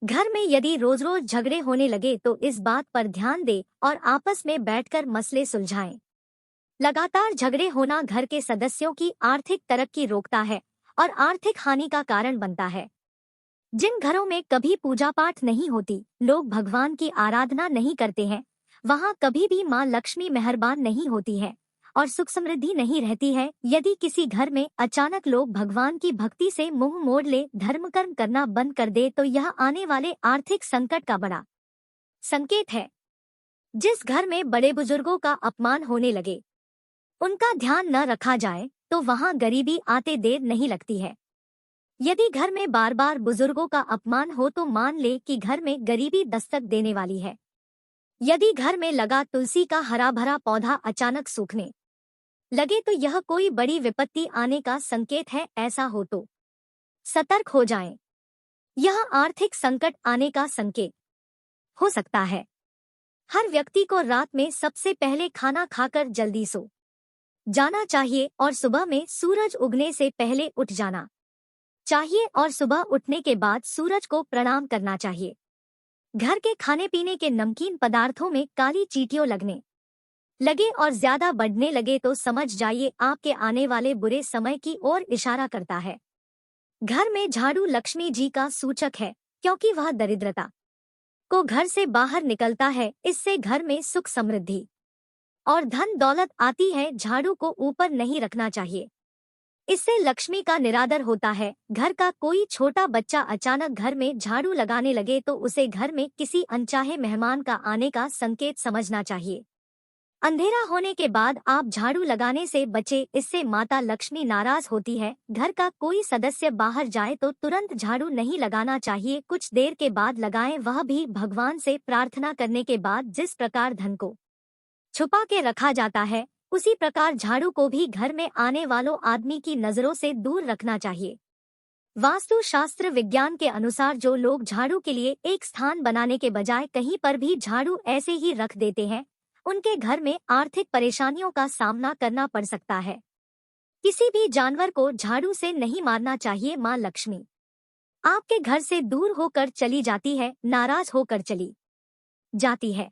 घर में यदि रोज रोज झगड़े होने लगे तो इस बात पर ध्यान दें और आपस में बैठकर मसले सुलझाएं। लगातार झगड़े होना घर के सदस्यों की आर्थिक तरक्की रोकता है और आर्थिक हानि का कारण बनता है। जिन घरों में कभी पूजा पाठ नहीं होती, लोग भगवान की आराधना नहीं करते हैं, वहां कभी भी मां लक्ष्मी मेहरबान नहीं होती है और सुख समृद्धि नहीं रहती है। यदि किसी घर में अचानक लोग भगवान की भक्ति से मुंह मोड़ ले, धर्म कर्म करना बंद कर दे, तो यह आने वाले आर्थिक संकट का बड़ा संकेत है। जिस घर में बड़े बुजुर्गों का अपमान होने लगे, उनका ध्यान न रखा जाए, तो वहां गरीबी आते देर नहीं लगती है। यदि घर में बार बार बुजुर्गों का अपमान हो तो मान ले कि घर में गरीबी दस्तक देने वाली है। यदि घर में लगा तुलसी का हरा भरा पौधा अचानक सूखने लगे तो यह कोई बड़ी विपत्ति आने का संकेत है। ऐसा हो तो सतर्क हो जाएं। यह आर्थिक संकट आने का संकेत हो सकता है। हर व्यक्ति को रात में सबसे पहले खाना खाकर जल्दी सो जाना चाहिए और सुबह में सूरज उगने से पहले उठ जाना चाहिए और सुबह उठने के बाद सूरज को प्रणाम करना चाहिए। घर के खाने पीने के नमकीन पदार्थों में काली चींटियों लगने लगे और ज्यादा बढ़ने लगे तो समझ जाइए आपके आने वाले बुरे समय की ओर इशारा करता है। घर में झाड़ू लक्ष्मी जी का सूचक है, क्योंकि वह दरिद्रता को घर से बाहर निकलता है। इससे घर में सुख समृद्धि और धन दौलत आती है। झाड़ू को ऊपर नहीं रखना चाहिए, इससे लक्ष्मी का निरादर होता है। घर का कोई छोटा बच्चा अचानक घर में झाड़ू लगाने लगे तो उसे घर में किसी अनचाहे मेहमान का आने का संकेत समझना चाहिए। अंधेरा होने के बाद आप झाड़ू लगाने से बचे, इससे माता लक्ष्मी नाराज होती है। घर का कोई सदस्य बाहर जाए तो तुरंत झाड़ू नहीं लगाना चाहिए, कुछ देर के बाद लगाएं, वह भी भगवान से प्रार्थना करने के बाद। जिस प्रकार धन को छुपा के रखा जाता है, उसी प्रकार झाड़ू को भी घर में आने वालों आदमी की नजरों से दूर रखना चाहिए। वास्तु शास्त्र विज्ञान के अनुसार जो लोग झाड़ू के लिए एक स्थान बनाने के बजाय कहीं पर भी झाड़ू ऐसे ही रख देते हैं, उनके घर में आर्थिक परेशानियों का सामना करना पड़ सकता है। किसी भी जानवर को झाड़ू से नहीं मारना चाहिए। मां लक्ष्मी आपके घर से दूर होकर चली जाती है, नाराज होकर चली जाती है।